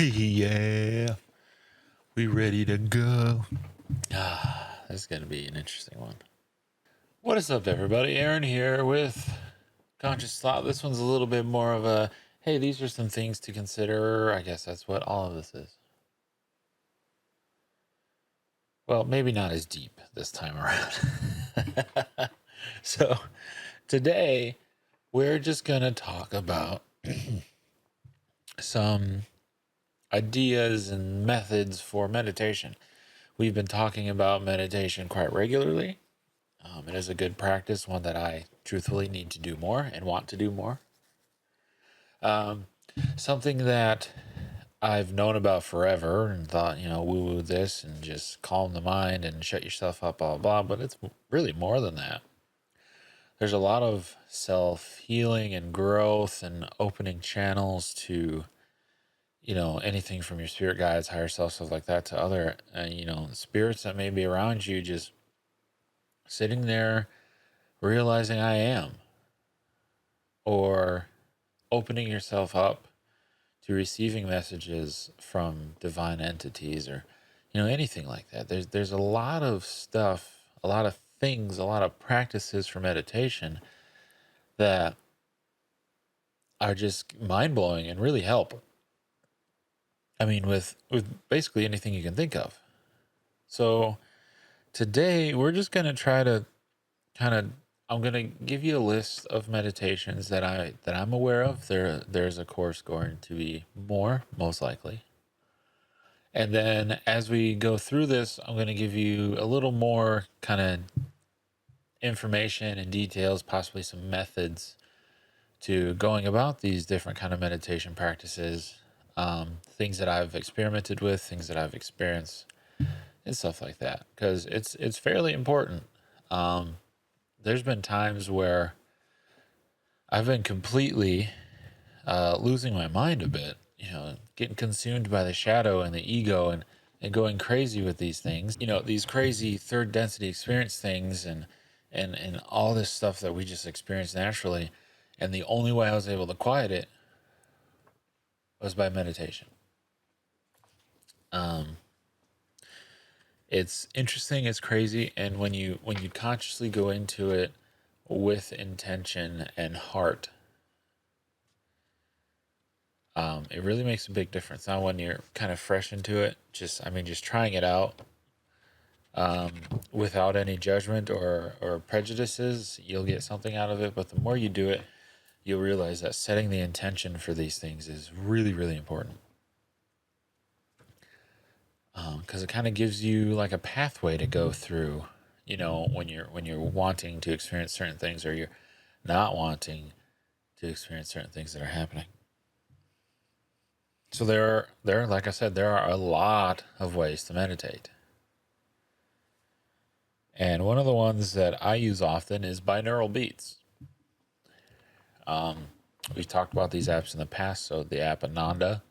Yeah, we ready to go. This is going to be an interesting one. What is up, everybody? Aaron here with Conscious Thought. This one's a little bit more of a, hey, these are some things to consider. I guess that's what all of this is. Well, maybe not as deep this time around. So, today, we're just going to talk about some ideas and methods for meditation. We've been talking about meditation quite regularly. It is a good practice, one that I truthfully need to do more and want to do more. Something that I've known about forever and thought, woo-woo this and just calm the mind and shut yourself up, blah, blah, but it's really more than that. There's a lot of self-healing and growth and opening channels to, anything from your spirit guides, higher self, stuff like that, to other, spirits that may be around you, just sitting there realizing I am, or opening yourself up to receiving messages from divine entities, or anything like that. There's a lot of stuff, a lot of things, a lot of practices for meditation that are just mind-blowing and really help. I mean, with basically anything you can think of. So today we're just going to try to I'm going to give you a list of meditations that I'm aware of. There's of course going to be more, most likely. And then as we go through this, I'm going to give you a little more kind of information and details, possibly some methods to going about these different kind of meditation practices, things that I've experimented with, things that I've experienced, and stuff like that, because it's fairly important. There's been times where I've been completely losing my mind a bit, getting consumed by the shadow and the ego, and going crazy with these things, these crazy third density experience things, and all this stuff that we just experience naturally. And the only way I was able to quiet it was by meditation. It's interesting, it's crazy, and when you consciously go into it with intention and heart, it really makes a big difference. Now, when you're kind of fresh into it, just trying it out, without any judgment or prejudices, you'll get something out of it. But the more you do it, you'll realize that setting the intention for these things is really, really important. Because it kind of gives you like a pathway to go through, when you're wanting to experience certain things, or you're not wanting to experience certain things that are happening. So like I said, there are a lot of ways to meditate. And one of the ones that I use often is binaural beats. We've talked about these apps in the past. So the app Ananda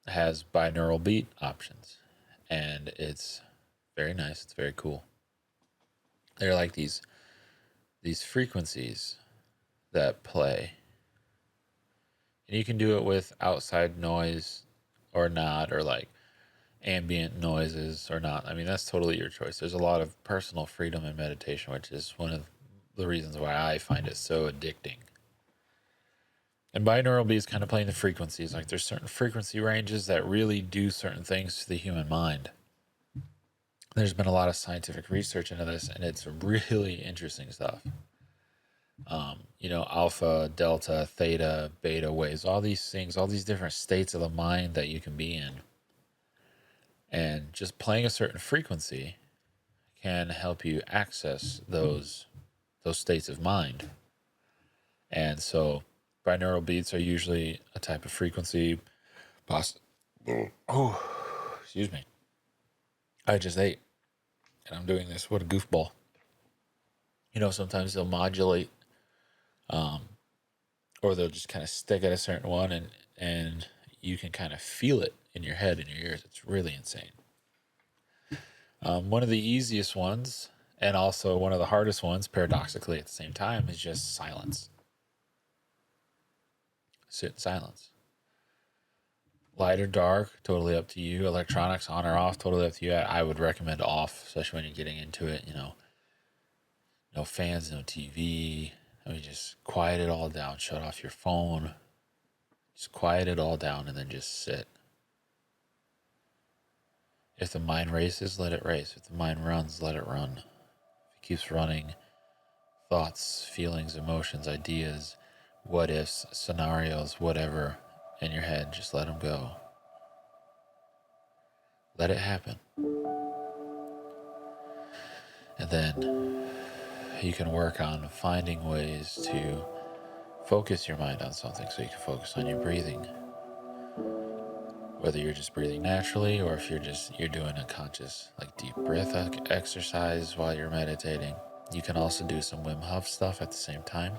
has binaural beat options, and it's very nice. It's very cool. They're like these frequencies that play, and you can do it with outside noise or not, or like ambient noises or not. I mean, that's totally your choice. There's a lot of personal freedom in meditation, which is one of the reasons why I find it so addicting. And binaural beats kind of playing the frequencies. Like, there's certain frequency ranges that really do certain things to the human mind. There's been a lot of scientific research into this, and it's really interesting stuff. Alpha, delta, theta, beta waves, all these things, all these different states of the mind that you can be in. And just playing a certain frequency can help you access those states of mind. And so binaural beats are usually a type of frequency. Excuse me. I just ate, and I'm doing this. What a goofball. Sometimes they'll modulate, or they'll just kind of stick at a certain one, and you can kind of feel it in your head and your ears. It's really insane. One of the easiest ones, and also one of the hardest ones, paradoxically at the same time, is just silence. Sit in silence. Light or dark, totally up to you. Electronics on or off, totally up to you. I would recommend off, especially when you're getting into it. No fans, no TV. I mean, just quiet it all down. Shut off your phone. Just quiet it all down and then just sit. If the mind races, let it race. If the mind runs, let it run. If it keeps running, thoughts, feelings, emotions, ideas, what ifs, scenarios, whatever in your head, just let them go. Let it happen. And then you can work on finding ways to focus your mind on something, so you can focus on your breathing. Whether you're just breathing naturally, or if you're doing a conscious like deep breath exercise while you're meditating. You can also do some Wim Hof stuff at the same time.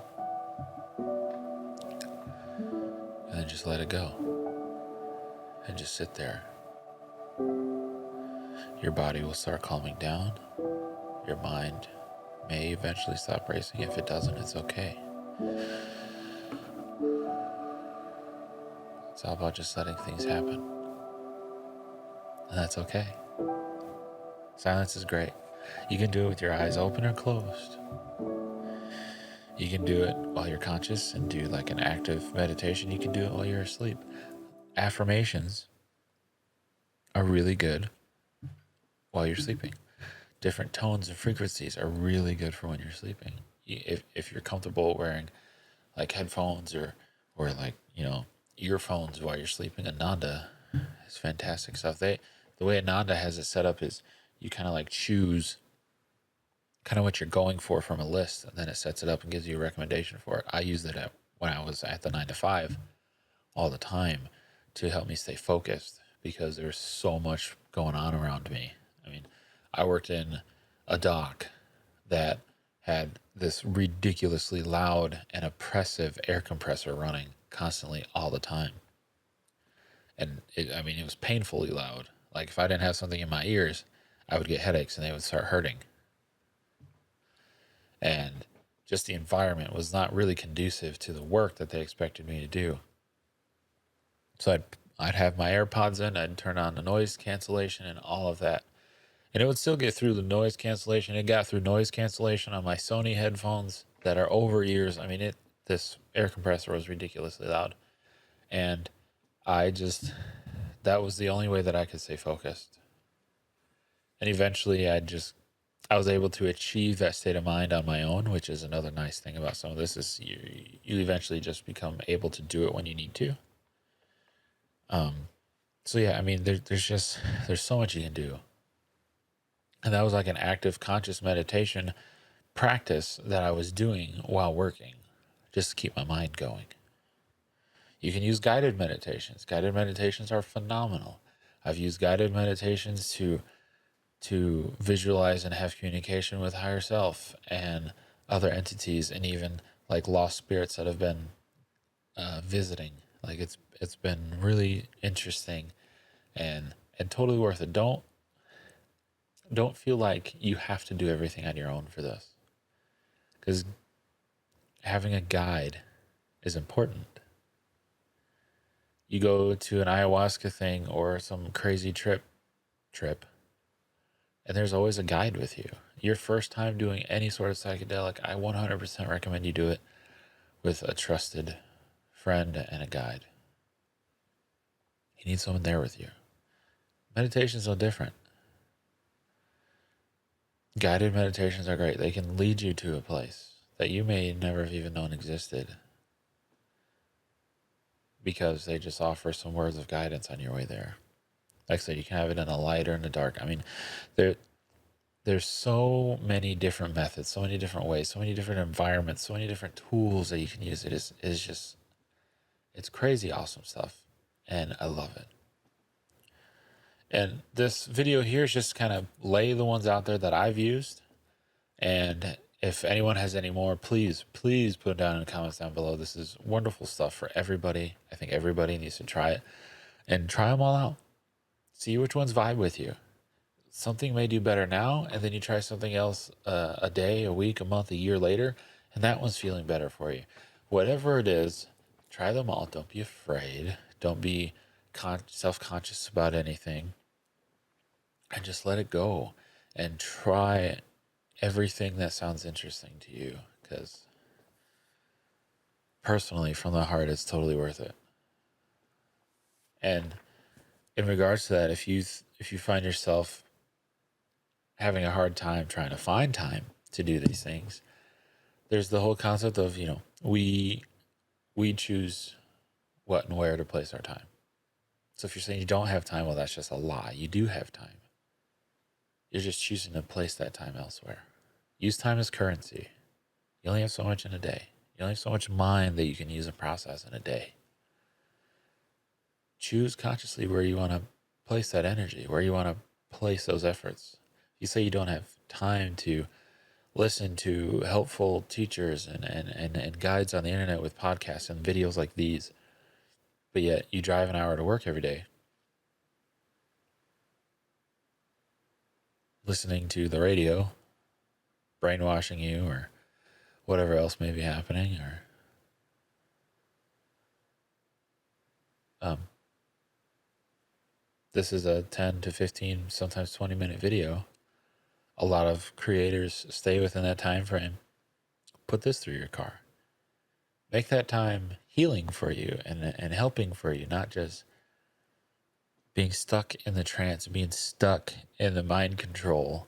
And then just let it go. And just sit there. Your body will start calming down. Your mind may eventually stop racing. If it doesn't, it's okay. It's all about just letting things happen. And that's okay. Silence is great. You can do it with your eyes open or closed. You can do it while you're conscious and do like an active meditation. You can do it while you're asleep. Affirmations are really good while you're sleeping. Different tones and frequencies are really good for when you're sleeping. If you're comfortable wearing like headphones or like, earphones while you're sleeping, Ananda is fantastic stuff. The way Ananda has it set up is you kind of like choose kind of what you're going for from a list, and then it sets it up and gives you a recommendation for it. I used it when I was at the 9 to 5 all the time to help me stay focused, because there's so much going on around me. I mean, I worked in a dock that had this ridiculously loud and oppressive air compressor running constantly all the time. And it was painfully loud. Like if I didn't have something in my ears, I would get headaches and they would start hurting. And just the environment was not really conducive to the work that they expected me to do. So I'd have my AirPods in, I'd turn on the noise cancellation and all of that. And it would still get through the noise cancellation. It got through noise cancellation on my Sony headphones that are over ears. I mean, this air compressor was ridiculously loud. And that was the only way that I could stay focused. And eventually I was able to achieve that state of mind on my own, which is another nice thing about some of this is you eventually just become able to do it when you need to. So yeah, I mean, there's so much you can do. And that was like an active conscious meditation practice that I was doing while working, just to keep my mind going. You can use guided meditations. Guided meditations are phenomenal. I've used guided meditations to visualize and have communication with higher self and other entities, and even like lost spirits that have been visiting. Like it's been really interesting and totally worth it. Don't feel like you have to do everything on your own for this, because having a guide is important. You go to an ayahuasca thing or some crazy trip, and there's always a guide with you. Your first time doing any sort of psychedelic, I 100% recommend you do it with a trusted friend and a guide. You need someone there with you. Meditation's no different. Guided meditations are great. They can lead you to a place that you may never have even known existed, because they just offer some words of guidance on your way there. Like I said, you can have it in the light or in the dark. I mean, there's so many different methods, so many different ways, so many different environments, so many different tools that you can use. It's crazy awesome stuff, and I love it. And this video here is just kind of lay the ones out there that I've used. And if anyone has any more, please put them down in the comments down below. This is wonderful stuff for everybody. I think everybody needs to try it, and try them all out. See which ones vibe with you. Something may do better now, and then you try something else a day, a week, a month, a year later, and that one's feeling better for you. Whatever it is, try them all. Don't be afraid. Don't be self-conscious about anything, and just let it go and try everything that sounds interesting to you, because personally, from the heart, it's totally worth it. And in regards to that, if you find yourself having a hard time trying to find time to do these things, there's the whole concept of, we choose what and where to place our time. So if you're saying you don't have time, well, that's just a lie. You do have time. You're just choosing to place that time elsewhere. Use time as currency. You only have so much in a day. You only have so much mind that you can use a process in a day. Choose consciously where you want to place that energy, where you want to place those efforts. If you say you don't have time to listen to helpful teachers and guides on the internet with podcasts and videos like these, but yet you drive an hour to work every day, listening to the radio, brainwashing you, or whatever else may be happening, or this is a 10 to 15, sometimes 20-minute video. A lot of creators stay within that time frame. Put this through your car. Make that time healing for you and helping for you, not just being stuck in the trance, being stuck in the mind control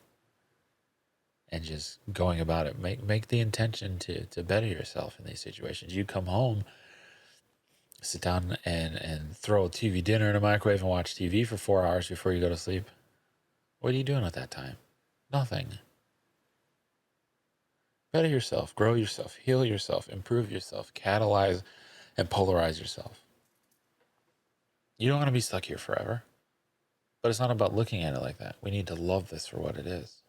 and just going about it. Make the intention to better yourself in these situations. You come home, sit down and throw a TV dinner in a microwave and watch TV for 4 hours before you go to sleep. What are you doing with that time? Nothing. Better yourself, grow yourself, heal yourself, improve yourself, catalyze and polarize yourself. You don't want to be stuck here forever. But it's not about looking at it like that. We need to love this for what it is.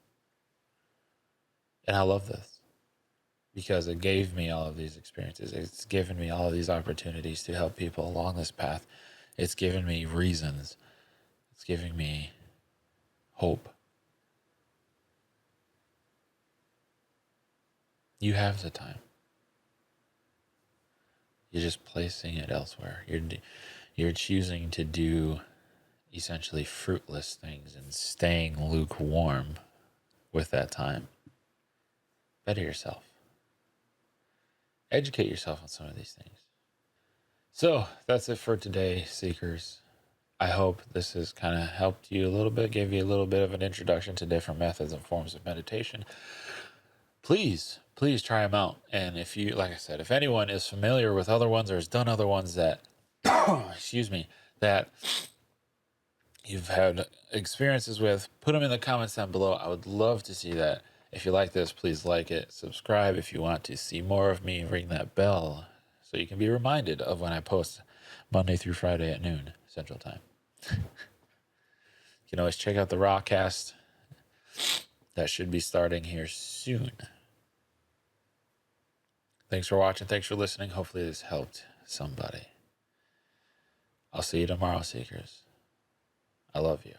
And I love this because it gave me all of these experiences. It's given me all of these opportunities to help people along this path. It's given me reasons. It's giving me hope. You have the time. You're just placing it elsewhere. You're choosing to do essentially fruitless things and staying lukewarm with that time. Better yourself. Educate yourself on some of these things. So that's it for today, Seekers. I hope this has kind of helped you a little bit, gave you a little bit of an introduction to different methods and forms of meditation. Please try them out. And if you, like I said, if anyone is familiar with other ones or has done other ones that, excuse me, that you've had experiences with, put them in the comments down below. I would love to see that. If you like this, please like it, subscribe. If you want to see more of me, ring that bell so you can be reminded of when I post Monday through Friday at noon Central Time. You can always check out the Rawcast. That should be starting here soon. Thanks for watching. Thanks for listening. Hopefully this helped somebody. I'll see you tomorrow, Seekers. I love you.